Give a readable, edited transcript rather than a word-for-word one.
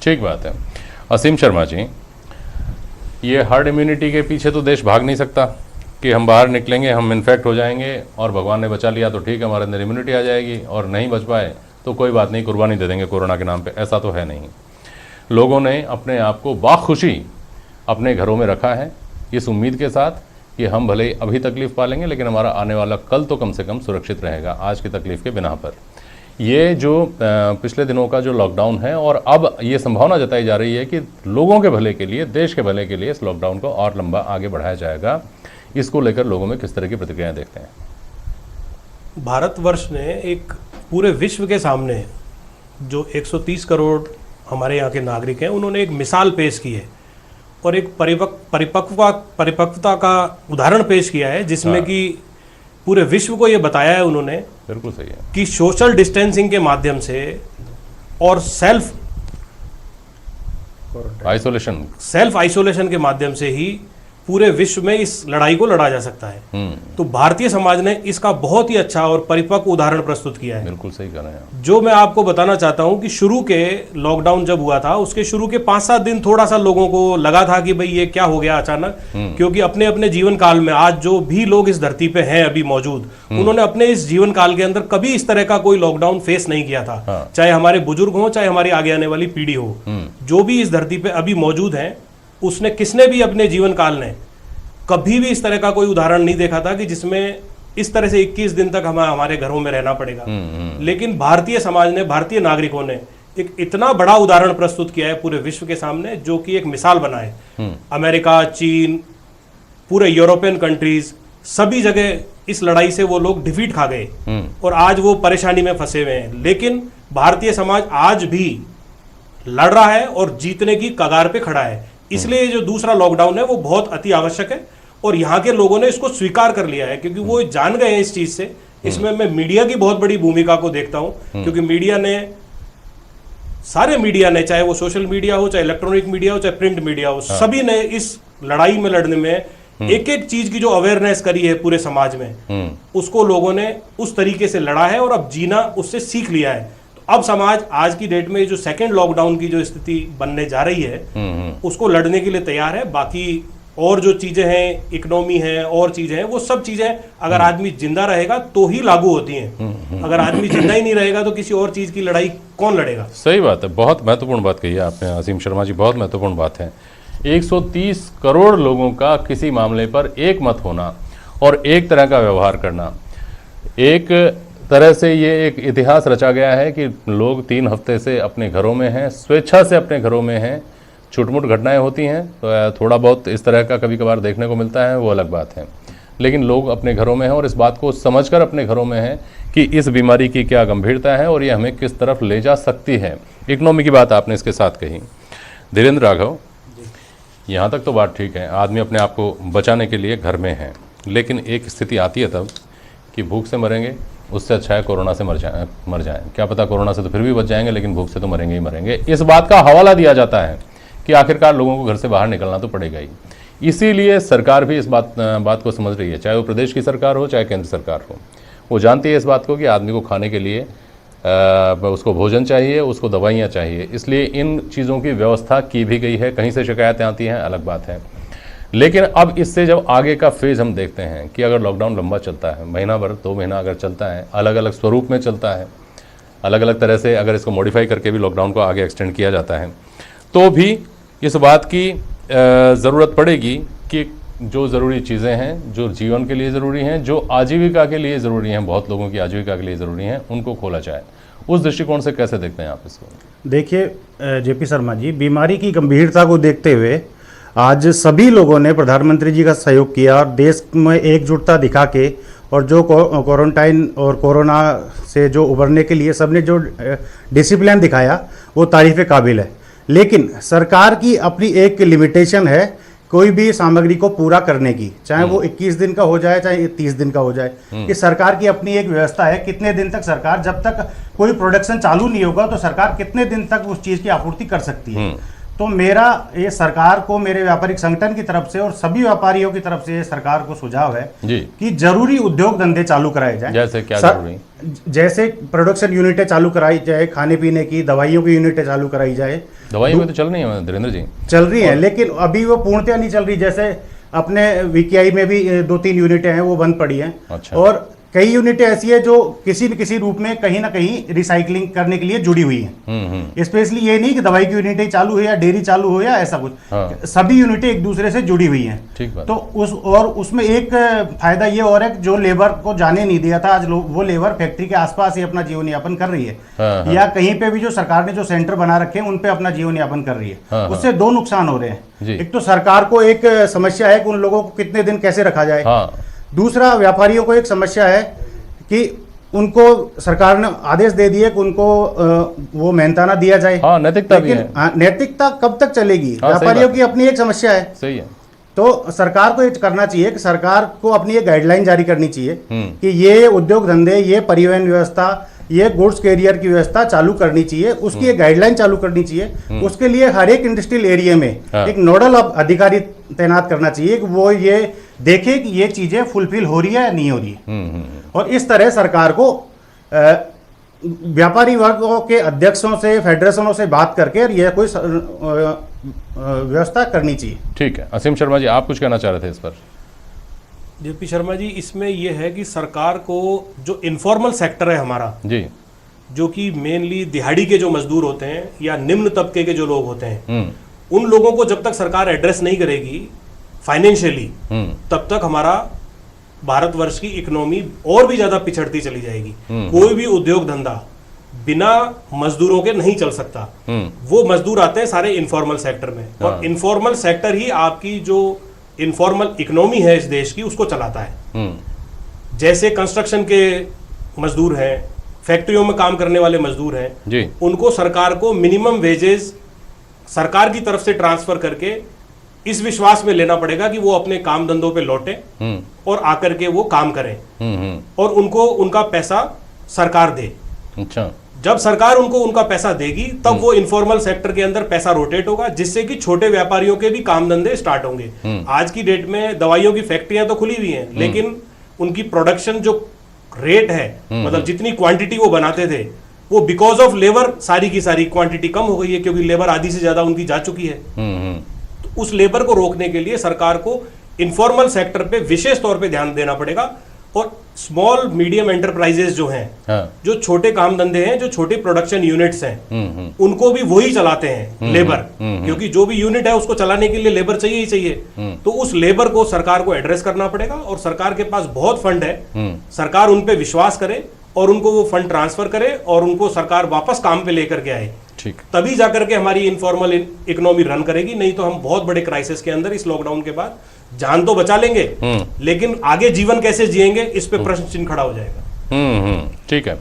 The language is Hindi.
ठीक बात है। असीम शर्मा जी, ये हर्ड इम्यूनिटी के पीछे तो देश भाग नहीं सकता कि हम बाहर निकलेंगे, हम इन्फेक्ट हो जाएंगे और भगवान ने बचा लिया तो ठीक है, हमारे अंदर इम्यूनिटी आ जाएगी, और नहीं बच पाए तो कोई बात नहीं, कुर्बानी दे देंगे कोरोना के नाम पे। ऐसा तो है नहीं। लोगों ने अपने आप को बाखुशी अपने घरों में रखा है, इस उम्मीद के साथ कि हम भले ही अभी तकलीफ़ पालेंगे लेकिन हमारा आने वाला कल तो कम से कम सुरक्षित रहेगा आज की तकलीफ़ के बिना पर। ये जो पिछले दिनों का जो लॉकडाउन है, और अब ये संभावना जताई जा रही है कि लोगों के भले के लिए, देश के भले के लिए इस लॉकडाउन को और लंबा आगे बढ़ाया जाएगा, इसको लेकर लोगों में किस तरह की प्रतिक्रियाएं देखते हैं? भारतवर्ष ने एक पूरे विश्व के सामने, जो 130 करोड़ हमारे यहाँ के नागरिक हैं, उन्होंने एक मिसाल पेश की है और एक परिपक्वता का उदाहरण पेश किया है, जिसमें कि पूरे विश्व को ये बताया है उन्होंने, बिल्कुल सही है, कि सोशल डिस्टेंसिंग के माध्यम से और सेल्फ आइसोलेशन के माध्यम से ही पूरे विश्व में इस लड़ाई को लड़ा जा सकता है। तो भारतीय समाज ने इसका बहुत ही अच्छा और परिपक्व उदाहरण प्रस्तुत किया है। बिल्कुल सही कह रहे हैं। जो मैं आपको बताना चाहता हूं कि शुरू के लॉकडाउन जब हुआ था, उसके शुरू के 5-7 दिन थोड़ा सा लोगों को लगा था कि भाई ये क्या हो गया अचानक, क्योंकि अपने अपने जीवन काल में आज जो भी लोग इस धरती पे हैं अभी मौजूद, उन्होंने अपने इस जीवन काल के अंदर कभी इस तरह का कोई लॉकडाउन फेस नहीं किया था। चाहे हमारे बुजुर्ग हो, चाहे हमारी आगे आने वाली पीढ़ी हो, जो भी इस धरती पे अभी मौजूद है, उसने किसने भी अपने जीवन काल ने कभी भी इस तरह का कोई उदाहरण नहीं देखा था कि जिसमें इस तरह से 21 दिन तक हमें हमारे घरों में रहना पड़ेगा। लेकिन भारतीय समाज ने, भारतीय नागरिकों ने एक इतना बड़ा उदाहरण प्रस्तुत किया है पूरे विश्व के सामने, जो कि एक मिसाल बना है। अमेरिका, चीन, पूरे यूरोपियन कंट्रीज, सभी जगह इस लड़ाई से वो लोग डिफीट खा गए और आज वो परेशानी में फंसे हुए हैं। लेकिन भारतीय समाज आज भी लड़ रहा है और जीतने की कगार पे खड़ा है। इसलिए जो दूसरा लॉकडाउन है वो बहुत अति आवश्यक है और यहाँ के लोगों ने इसको स्वीकार कर लिया है, क्योंकि वो जान गए हैं इस चीज से। इसमें मैं मीडिया की बहुत बड़ी भूमिका को देखता हूँ, क्योंकि मीडिया ने, सारे मीडिया ने, चाहे वो सोशल मीडिया हो, चाहे इलेक्ट्रॉनिक मीडिया हो, चाहे प्रिंट मीडिया हो, सभी ने इस लड़ाई में लड़ने में एक एक चीज की जो अवेयरनेस करी है पूरे समाज में, उसको लोगों ने उस तरीके से लड़ा है और अब जीना उससे सीख लिया है। तो अब समाज आज की डेट में जो सेकेंड लॉकडाउन की जो स्थिति बनने जा रही है, उसको लड़ने के लिए तैयार है। बाकी और जो चीजें हैं, इकोनॉमी है और चीजें हैं, वो सब चीजें अगर आदमी जिंदा रहेगा तो ही लागू होती हैं। अगर आदमी जिंदा ही नहीं रहेगा तो किसी और चीज की लड़ाई कौन लड़ेगा? सही बात है, बहुत महत्वपूर्ण बात कही है आपने असीम शर्मा जी, बहुत महत्वपूर्ण बात है। 130 करोड़ लोगों का किसी मामले पर एक मत होना और एक तरह का व्यवहार करना, एक तरह से ये एक इतिहास रचा गया है कि लोग 3 हफ्ते से अपने घरों में हैं, स्वेच्छा से अपने घरों में हैं। छुटमुट घटनाएं होती हैं तो थोड़ा बहुत इस तरह का कभी कभार देखने को मिलता है, वो अलग बात है, लेकिन लोग अपने घरों में हैं और इस बात को समझकर अपने घरों में हैं कि इस बीमारी की क्या गंभीरता है और ये हमें किस तरफ ले जा सकती है। इकोनॉमी की बात आपने इसके साथ कही। धीरेन्द्र राघव, यहाँ तक तो बात ठीक है, आदमी अपने आप को बचाने के लिए घर में है, लेकिन एक स्थिति आती है तब कि भूख से मरेंगे, उससे अच्छा है कोरोना से मर जाएं। क्या पता कोरोना से तो फिर भी बच जाएंगे, लेकिन भूख से तो मरेंगे ही मरेंगे। इस बात का हवाला दिया जाता है कि आखिरकार लोगों को घर से बाहर निकलना तो पड़ेगा ही। इसीलिए सरकार भी इस बात को समझ रही है, चाहे वो प्रदेश की सरकार हो चाहे केंद्र सरकार हो। वो जानती है इस बात को कि आदमी को खाने के लिए उसको भोजन चाहिए, उसको दवाइयाँ चाहिए, इसलिए इन चीज़ों की व्यवस्था की भी गई है। कहीं से शिकायतें आती हैं, अलग बात है, लेकिन अब इससे जब आगे का फेज़ हम देखते हैं कि अगर लॉकडाउन लंबा चलता है, महीना भर 2 महीना अगर चलता है, अलग अलग स्वरूप में चलता है, अलग अलग तरह से अगर इसको मॉडिफाई करके भी लॉकडाउन को आगे एक्सटेंड किया जाता है, तो भी इस बात की ज़रूरत पड़ेगी कि जो ज़रूरी चीज़ें हैं, जो जीवन के लिए ज़रूरी हैं, जो आजीविका के लिए ज़रूरी हैं, बहुत लोगों की आजीविका के लिए ज़रूरी हैं, उनको खोला जाए। उस दृष्टिकोण से कैसे देखते हैं आप इसको? देखिए जेपी शर्मा जी, बीमारी की गंभीरता को देखते हुए आज सभी लोगों ने प्रधानमंत्री जी का सहयोग किया और देश में एकजुटता दिखा के, और जो क्वारंटाइन और कोरोना से जो उभरने के लिए सबने जो डिसिप्लिन दिखाया वो तारीफ़ काबिल है। लेकिन सरकार की अपनी एक लिमिटेशन है कोई भी सामग्री को पूरा करने की, चाहे वो 21 दिन का हो जाए चाहे 30 दिन का हो जाए। कि सरकार की अपनी एक व्यवस्था है, कितने दिन तक सरकार, जब तक कोई प्रोडक्शन चालू नहीं होगा तो सरकार कितने दिन तक उस चीज़ की आपूर्ति कर सकती है। तो मेरा ये सरकार को, मेरे व्यापारिक संगठन की तरफ से और सभी व्यापारियों की तरफ से ये सरकार को सुझाव है जी कि जरूरी उद्योग धंधे चालू कराए जाएं। जैसे क्या जरूरी? जैसे प्रोडक्शन यूनिटें चालू कराई जाए, खाने पीने की, दवाइयों की यूनिटें चालू कराई जाए। दवाई में तो चल रही है धीरेन्द्र जी, चल रही है, लेकिन अभी वो पूर्णतया नहीं चल रही। जैसे अपने वीकेआई में भी 2-3 यूनिटें हैं, वो बंद पड़ी हैं। अच्छा। और कई यूनिटें ऐसी है जो किसी न किसी रूप में कहीं ना कहीं रिसाइकलिंग करने के लिए जुड़ी हुई हैं। स्पेशली ये नहीं कि दवाई की यूनिटें चालू हो या डेयरी चालू हो या ऐसा कुछ, हाँ। सभी यूनिटें एक दूसरे से जुड़ी हुई हैं। ठीक बात। तो उसमें एक फायदा ये और है कि जो लेबर को जाने नहीं दिया था, आज वो लेबर फैक्ट्री के आसपास ही अपना जीवन यापन कर रही है। हाँ, हाँ। या कहीं पे भी जो सरकार ने जो सेंटर बना रखे हैं उन पे अपना जीवन यापन कर रही है। हाँ, उससे दो नुकसान हो रहे जी। हैं। एक तो सरकार को एक समस्या है कि उन लोगों को कितने दिन कैसे रखा जाए। हाँ। दूसरा, व्यापारियों को एक समस्या है कि उनको सरकार ने आदेश दे दिए कि उनको वो मेहनताना दिया जाए। हाँ, नैतिकता भी है। लेकिन नैतिकता कब तक चलेगी? हाँ, सही व्यापारियों बात। की अपनी एक समस्या है। सही है। तो सरकार को ये करना चाहिए कि सरकार को अपनी एक गाइडलाइन जारी करनी चाहिए हम्म। कि ये उद्योग धंधे, ये परिवहन व्यवस्था, ये गुड्स कैरियर की व्यवस्था चालू करनी चाहिए। उसकी एक गाइडलाइन चालू करनी चाहिए। उसके लिए हर एक इंडस्ट्रियल एरिया में हाँ। एक नोडल अधिकारी तैनात करना चाहिए कि वो ये देखे कि ये चीजें फुलफिल हो रही है या नहीं हो रही है। और इस तरह सरकार को व्यापारी वर्गों के अध्यक्षों से, फेडरेशनों से बात करके यह कोई व्यवस्था करनी चाहिए। ठीक है। असीम शर्मा जी, आप कुछ कहना चाह रहे थे इस पर? जेपी शर्मा जी, इसमें यह है कि सरकार को जो इनफॉर्मल सेक्टर है हमारा, जी, जो कि मेनली दिहाड़ी के जो मजदूर होते हैं या निम्न तबके के जो लोग होते हैं, हम्म, उन लोगों को जब तक सरकार एड्रेस नहीं करेगी फाइनेंशियली, तब तक हमारा भारतवर्ष की इकोनॉमी और भी ज्यादा पिछड़ती चली जाएगी। कोई भी उद्योग धंधा बिना मजदूरों के नहीं चल सकता। वो मजदूर आते हैं सारे इनफॉर्मल सेक्टर में, और इनफॉर्मल सेक्टर ही आपकी जो इनफॉर्मल इकोनॉमी है इस देश की, उसको चलाता है। जैसे कंस्ट्रक्शन के मजदूर हैं, फैक्ट्रियों में काम करने वाले मजदूर हैं जी, उनको सरकार को मिनिमम वेजेस सरकार की तरफ से ट्रांसफर करके इस विश्वास में लेना पड़ेगा कि वो अपने काम धंधों पे लौटें और आकर के वो काम करें, और उनको उनका पैसा सरकार दे। अच्छा। जब सरकार उनको उनका पैसा देगी तब वो इनफॉर्मल सेक्टर के अंदर पैसा रोटेट होगा, जिससे कि छोटे व्यापारियों के भी काम धंधे स्टार्ट होंगे। आज की डेट में दवाइयों की फैक्ट्रियां तो खुली हुई हैं, लेकिन उनकी प्रोडक्शन जो रेट है, मतलब जितनी क्वांटिटी वो बनाते थे, वो बिकॉज ऑफ लेबर सारी की सारी क्वांटिटी कम हो गई है, क्योंकि लेबर आधी से ज्यादा उनकी जा चुकी है। तो उस लेबर को रोकने के लिए सरकार को इनफॉर्मल सेक्टर पे विशेष तौर पे ध्यान देना पड़ेगा, और स्मॉल मीडियम एंटरप्राइजेस जो हैं, हाँ। जो छोटे काम धंधे हैं, जो छोटे प्रोडक्शन यूनिट्स हैं, उनको भी वही चलाते हैं लेबर, क्योंकि जो भी यूनिट है उसको चलाने के लिए लेबर चाहिए ही चाहिए। तो उस लेबर को सरकार को एड्रेस करना पड़ेगा, और सरकार के पास बहुत फंड है, सरकार उन पे विश्वास करे और उनको वो फंड ट्रांसफर करे और उनको सरकार वापस काम पे लेकर के आए। ठीक। तभी जाकर के हमारी इनफॉर्मल इकोनॉमी रन करेगी, नहीं तो हम बहुत बड़े क्राइसिस के अंदर इस लॉकडाउन के बाद जान तो बचा लेंगे, लेकिन आगे जीवन कैसे जिएंगे इस पे प्रश्न चिन्ह खड़ा हो जाएगा। ठीक है।